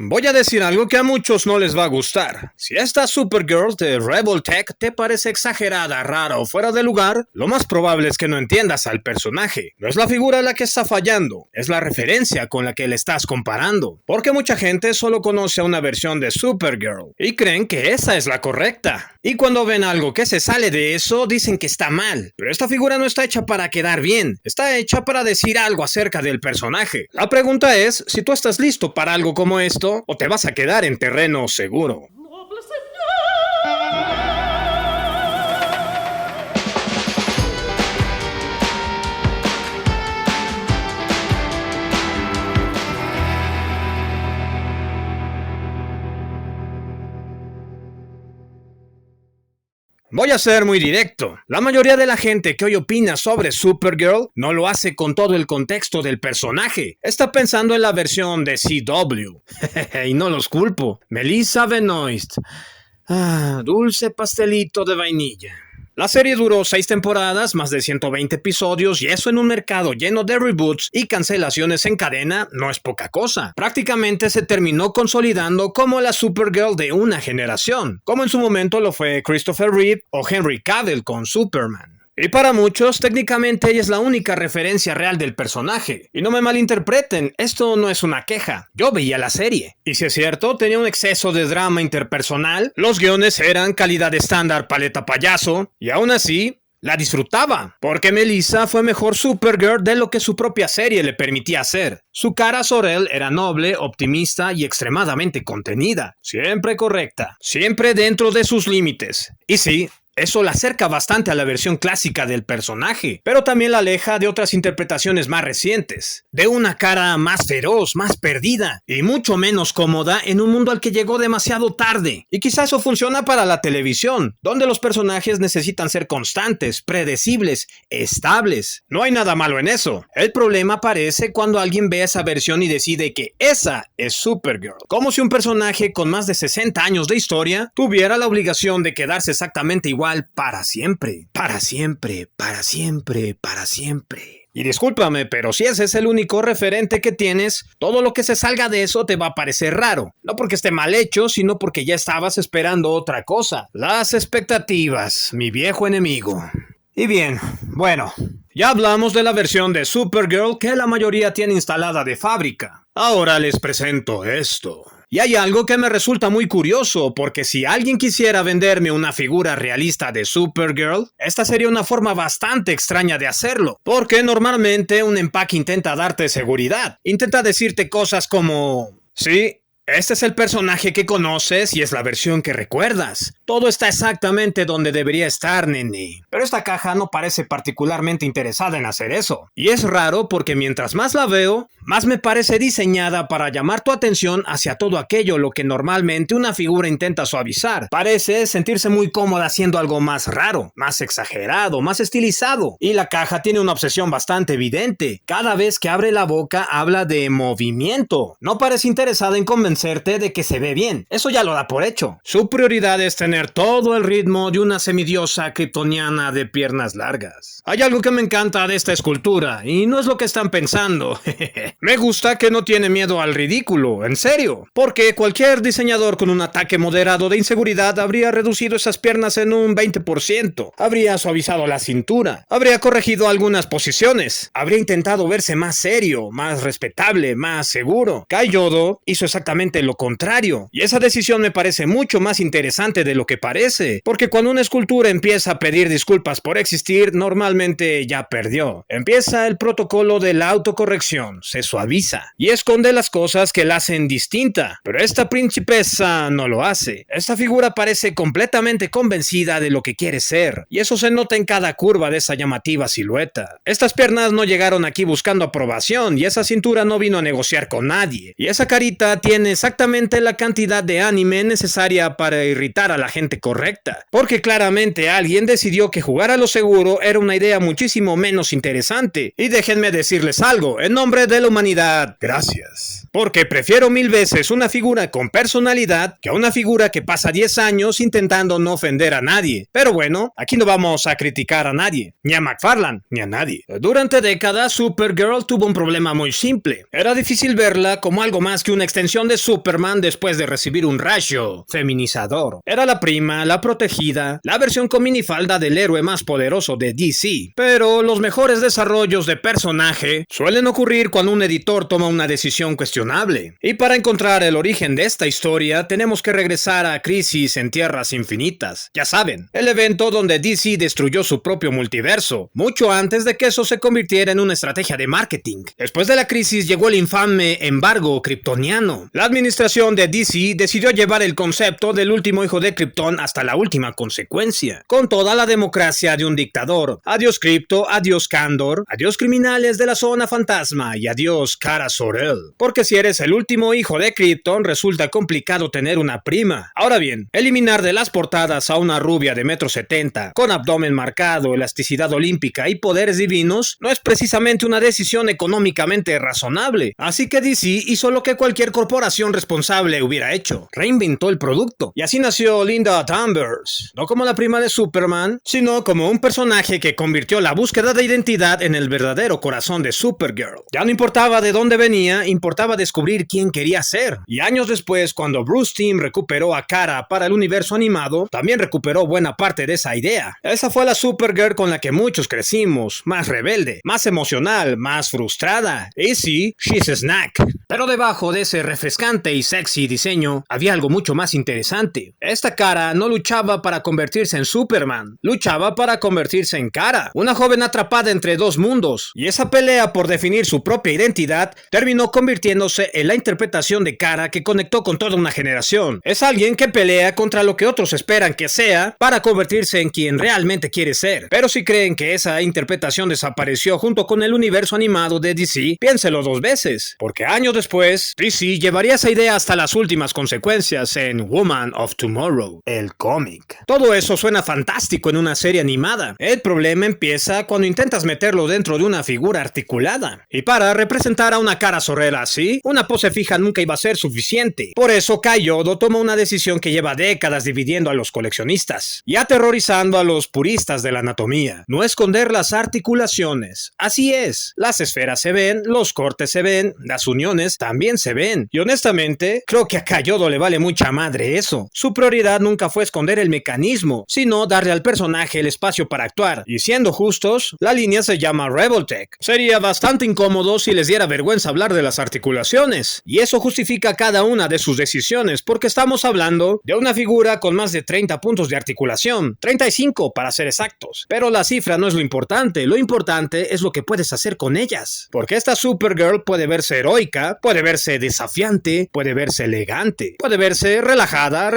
Voy a decir algo que a muchos no les va a gustar. Si esta Supergirl de Rebel Tech te parece exagerada, rara o fuera de lugar, lo más probable es que no entiendas al personaje. No es la figura la que está fallando, es la referencia con la que le estás comparando. Porque mucha gente solo conoce una versión de Supergirl y creen que esa es la correcta. Y cuando ven algo que se sale de eso, dicen que está mal. Pero esta figura no está hecha para quedar bien, está hecha para decir algo acerca del personaje. La pregunta es si tú estás listo para algo como esto o te vas a quedar en terreno seguro. Voy a ser muy directo. La mayoría de la gente que hoy opina sobre Supergirl no lo hace con todo el contexto del personaje. Está pensando en la versión de CW. Y no los culpo. Melissa Benoist. Dulce pastelito de vainilla. La serie duró 6 temporadas, más de 120 episodios, y eso en un mercado lleno de reboots y cancelaciones en cadena no es poca cosa. Prácticamente se terminó consolidando como la Supergirl de una generación, como en su momento lo fue Christopher Reeve o Henry Cavill con Superman. Y para muchos, técnicamente ella es la única referencia real del personaje. Y no me malinterpreten, esto no es una queja. Yo veía la serie. Y si es cierto, tenía un exceso de drama interpersonal, los guiones eran calidad estándar paleta payaso, y aún así, la disfrutaba, porque Melissa fue mejor Supergirl de lo que su propia serie le permitía hacer. Su cara Zor-El era noble, optimista y extremadamente contenida. Siempre correcta, siempre dentro de sus límites. Y sí, eso la acerca bastante a la versión clásica del personaje, pero también la aleja de otras interpretaciones más recientes, de una cara más feroz, más perdida y mucho menos cómoda en un mundo al que llegó demasiado tarde. Y quizás eso funciona para la televisión, donde los personajes necesitan ser constantes, predecibles, estables. No hay nada malo en eso. El problema aparece cuando alguien ve esa versión y decide que esa es Supergirl. Como si un personaje con más de 60 años de historia tuviera la obligación de quedarse exactamente igual para siempre, para siempre, para siempre, para siempre. Y discúlpame, pero si ese es el único referente que tienes, todo lo que se salga de eso te va a parecer raro. No porque esté mal hecho, sino porque ya estabas esperando otra cosa. Las expectativas, mi viejo enemigo. Y bien, bueno, ya hablamos de la versión de Supergirl que la mayoría tiene instalada de fábrica. Ahora les presento esto. Y hay algo que me resulta muy curioso, porque si alguien quisiera venderme una figura realista de Supergirl, esta sería una forma bastante extraña de hacerlo, porque normalmente un empaque intenta darte seguridad, intenta decirte cosas como: sí, este es el personaje que conoces y es la versión que recuerdas. Todo está exactamente donde debería estar, nene. Pero esta caja no parece particularmente interesada en hacer eso. Y es raro porque mientras más la veo, más me parece diseñada para llamar tu atención hacia todo aquello lo que normalmente una figura intenta suavizar. Parece sentirse muy cómoda haciendo algo más raro, más exagerado, más estilizado. Y la caja tiene una obsesión bastante evidente. Cada vez que abre la boca habla de movimiento. No parece interesada en convencerte de que se ve bien. Eso ya lo da por hecho. Su prioridad es tener todo el ritmo de una semidiosa kryptoniana de piernas largas. Hay algo que me encanta de esta escultura, y no es lo que están pensando. Me gusta que no tiene miedo al ridículo, en serio. Porque cualquier diseñador con un ataque moderado de inseguridad habría reducido esas piernas en un 20%. Habría suavizado la cintura. Habría corregido algunas posiciones. Habría intentado verse más serio, más respetable, más seguro. Kai Yodo hizo exactamente lo contrario. Y esa decisión me parece mucho más interesante de lo que parece. Porque cuando una escultura empieza a pedir disculpas por existir, normalmente ya perdió. Empieza el protocolo de la autocorrección. Se suaviza. Y esconde las cosas que la hacen distinta. Pero esta principesa no lo hace. Esta figura parece completamente convencida de lo que quiere ser. Y eso se nota en cada curva de esa llamativa silueta. Estas piernas no llegaron aquí buscando aprobación. Y esa cintura no vino a negociar con nadie. Y esa carita tiene exactamente la cantidad de anime necesaria para irritar a la gente correcta. Porque claramente alguien decidió que jugar a lo seguro era una idea muchísimo menos interesante. Y déjenme decirles algo, en nombre de la humanidad, gracias. Porque prefiero 1000 veces una figura con personalidad que una figura que pasa 10 años intentando no ofender a nadie. Pero bueno, aquí no vamos a criticar a nadie, ni a McFarlane, ni a nadie. Durante décadas, Supergirl tuvo un problema muy simple. Era difícil verla como algo más que una extensión de Superman después de recibir un rayo feminizador. Era la prima, la protegida, la versión con minifalda del héroe más poderoso de DC. Pero los mejores desarrollos de personaje suelen ocurrir cuando un editor toma una decisión cuestionable. Y para encontrar el origen de esta historia, tenemos que regresar a Crisis en Tierras Infinitas. Ya saben, el evento donde DC destruyó su propio multiverso, mucho antes de que eso se convirtiera en una estrategia de marketing. Después de la crisis llegó el infame embargo kryptoniano. La administración de DC decidió llevar el concepto del último hijo de Krypton hasta la última consecuencia, con toda la democracia de un dictador. Adiós Krypto, adiós Kandor, adiós criminales de la zona fantasma y adiós Kara Zor-El. Porque si eres el último hijo de Krypton, resulta complicado tener una prima. Ahora bien, eliminar de las portadas a una rubia de 1,70 m, con abdomen marcado, elasticidad olímpica y poderes divinos, no es precisamente una decisión económicamente razonable. Así que DC hizo lo que cualquier corporación responsable hubiera hecho: reinventó el producto. Y así nació Linda Danvers, no como la prima de Superman, sino como un personaje que convirtió la búsqueda de identidad en el verdadero corazón de Supergirl. Ya no importaba de dónde venía, importaba descubrir quién quería ser. Y años después, cuando Bruce Timm recuperó a Kara para el universo animado, también recuperó buena parte de esa idea. Esa fue la Supergirl con la que muchos crecimos, más rebelde, más emocional, más frustrada. Y sí, she's a snack. Pero debajo de ese refrescante y sexy diseño había algo mucho más interesante. Esta Kara no luchaba para convertirse en Superman, luchaba para convertirse en Kara, una joven atrapada entre dos mundos. Y esa pelea por definir su propia identidad terminó convirtiéndose en la interpretación de Kara que conectó con toda una generación. Es alguien que pelea contra lo que otros esperan que sea para convertirse en quien realmente quiere ser. Pero si creen que esa interpretación desapareció junto con el universo animado de DC, piénselo dos veces, porque años después, DC llevaría esa idea hasta las últimas consecuencias en Woman of Tomorrow, el cómic. Todo eso suena fantástico en una serie animada. El problema empieza cuando intentas meterlo dentro de una figura articulada. Y para representar a una Kara Zor-El así, una pose fija nunca iba a ser suficiente. Por eso Kal Yodo tomó una decisión que lleva décadas dividiendo a los coleccionistas y aterrorizando a los puristas de la anatomía: no esconder las articulaciones. Así es, las esferas se ven, los cortes se ven, las uniones también se ven. Y honestamente, creo que a Kal Yodo le vale mucha madre eso. Su prioridad nunca fue esconder el mecanismo, sino darle al personaje el espacio para actuar. Y siendo justos, la línea se llama Revoltech. Sería bastante incómodo si les diera vergüenza hablar de las articulaciones. Y eso justifica cada una de sus decisiones, porque estamos hablando de una figura con más de 30 puntos de articulación, 35 para ser exactos. Pero la cifra no es lo importante es lo que puedes hacer con ellas. Porque esta Supergirl puede verse heroica, puede verse desafiante, puede verse elegante, puede verse relajada,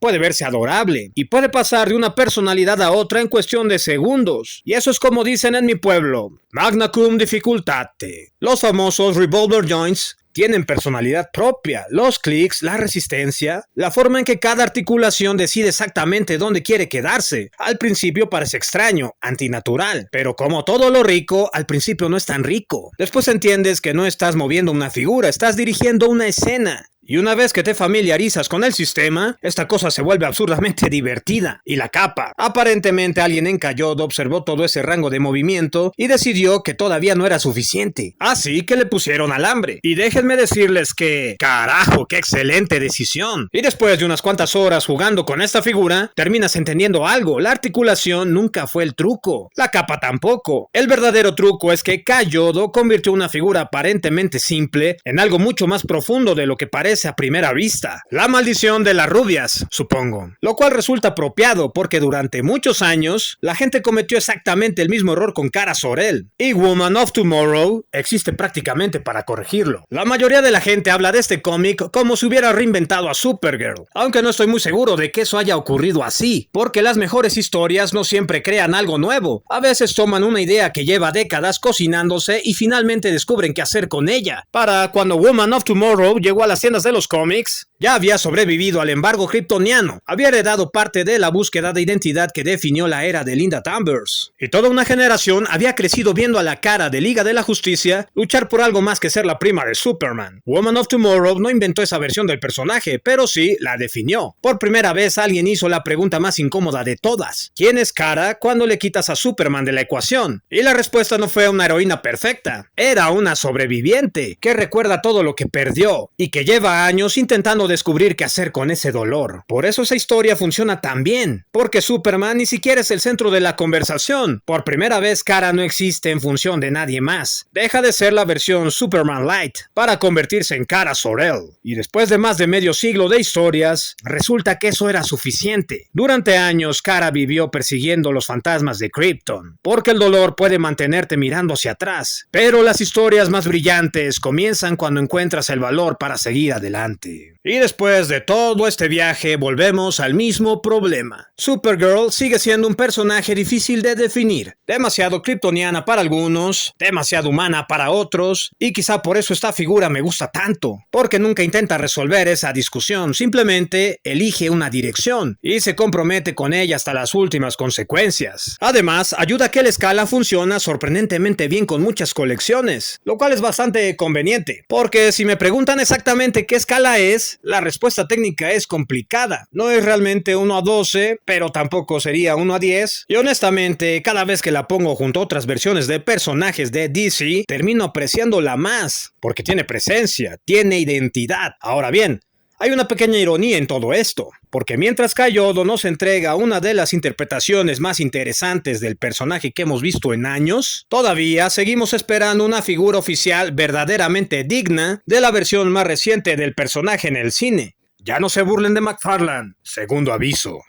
puede verse adorable, y puede pasar de una personalidad a otra en cuestión de segundos. Y eso es como dicen en mi pueblo: magna cum difficultate. Los famosos revolver joints tienen personalidad propia, los clics, la resistencia, la forma en que cada articulación decide exactamente dónde quiere quedarse. Al principio parece extraño, antinatural, pero como todo lo rico, al principio no es tan rico. Después entiendes que no estás moviendo una figura, estás dirigiendo una escena. Y una vez que te familiarizas con el sistema, esta cosa se vuelve absurdamente divertida. Y la capa. Aparentemente alguien en Kal Yodo observó todo ese rango de movimiento y decidió que todavía no era suficiente. Así que le pusieron alambre. Y déjenme decirles que... ¡carajo, qué excelente decisión! Y después de unas cuantas horas jugando con esta figura, terminas entendiendo algo. La articulación nunca fue el truco. La capa tampoco. El verdadero truco es que Kal Yodo convirtió una figura aparentemente simple en algo mucho más profundo de lo que parece a primera vista. La maldición de las rubias, supongo. Lo cual resulta apropiado porque durante muchos años la gente cometió exactamente el mismo error con Kara Zor-El. Y Woman of Tomorrow existe prácticamente para corregirlo. La mayoría de la gente habla de este cómic como si hubiera reinventado a Supergirl, aunque no estoy muy seguro de que eso haya ocurrido así, porque las mejores historias no siempre crean algo nuevo. A veces toman una idea que lleva décadas cocinándose y finalmente descubren qué hacer con ella. Para cuando Woman of Tomorrow llegó a las tiendas de los cómics, Ya había sobrevivido al embargo kryptoniano, había heredado parte de la búsqueda de identidad que definió la era de Linda Danvers. Y toda una generación había crecido viendo a la cara de Liga de la Justicia luchar por algo más que ser la prima de Superman. Woman of Tomorrow no inventó esa versión del personaje, pero sí la definió. Por primera vez alguien hizo la pregunta más incómoda de todas. ¿Quién es Kara cuando le quitas a Superman de la ecuación? Y la respuesta no fue una heroína perfecta. Era una sobreviviente que recuerda todo lo que perdió y que lleva años intentando descubrir qué hacer con ese dolor. Por eso esa historia funciona tan bien, porque Superman ni siquiera es el centro de la conversación. Por primera vez Kara no existe en función de nadie más. Deja de ser la versión Superman Light para convertirse en Kara Zor-El. Y después de más de medio siglo de historias, resulta que eso era suficiente. Durante años Kara vivió persiguiendo los fantasmas de Krypton, porque el dolor puede mantenerte mirando hacia atrás. Pero las historias más brillantes comienzan cuando encuentras el valor para seguir adelante. Y después de todo este viaje volvemos al mismo problema. Supergirl sigue siendo un personaje difícil de definir, demasiado kryptoniana para algunos, demasiado humana para otros, y quizá por eso esta figura me gusta tanto, porque nunca intenta resolver esa discusión, simplemente elige una dirección y se compromete con ella hasta las últimas consecuencias. Además, ayuda a que la escala funciona sorprendentemente bien con muchas colecciones, lo cual es bastante conveniente, porque si me preguntan exactamente qué escala es, la respuesta técnica es complicada. No es realmente 1 a 12, pero tampoco sería 1 a 10, y honestamente, cada vez que la pongo junto a otras versiones de personajes de DC, termino apreciándola más, porque tiene presencia, tiene identidad. Ahora bien, hay una pequeña ironía en todo esto, porque mientras Kal-El nos entrega una de las interpretaciones más interesantes del personaje que hemos visto en años, todavía seguimos esperando una figura oficial verdaderamente digna de la versión más reciente del personaje en el cine. Ya no se burlen de McFarlane, segundo aviso.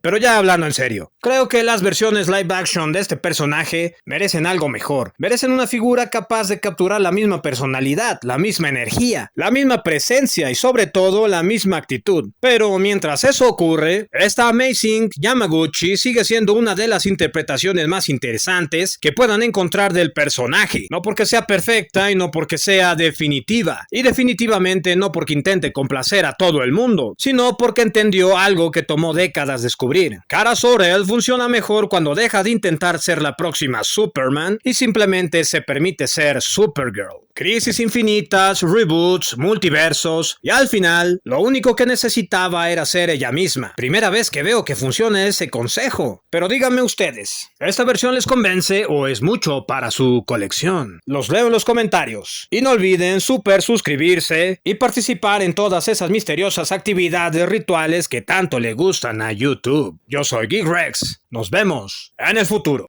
Pero ya hablando en serio, creo que las versiones live action de este personaje merecen algo mejor. Merecen una figura capaz de capturar la misma personalidad, la misma energía, la misma presencia y sobre todo la misma actitud. Pero mientras eso ocurre, esta Amazing Yamaguchi sigue siendo una de las interpretaciones más interesantes que puedan encontrar del personaje. No porque sea perfecta y no porque sea definitiva. Y definitivamente no porque intente complacer a todo el mundo, sino porque entendió algo que tomó décadas descubrir. Kara Zor-El funciona mejor cuando deja de intentar ser la próxima Superman y simplemente se permite ser Supergirl. Crisis infinitas, reboots, multiversos y al final lo único que necesitaba era ser ella misma. Primera vez que veo que funciona ese consejo. Pero díganme ustedes, ¿esta versión les convence o es mucho para su colección? Los leo en los comentarios. Y no olviden super suscribirse y participar en todas esas misteriosas actividades rituales que tanto le gustan a YouTube. Yo soy Geek Rex. Nos vemos en el futuro.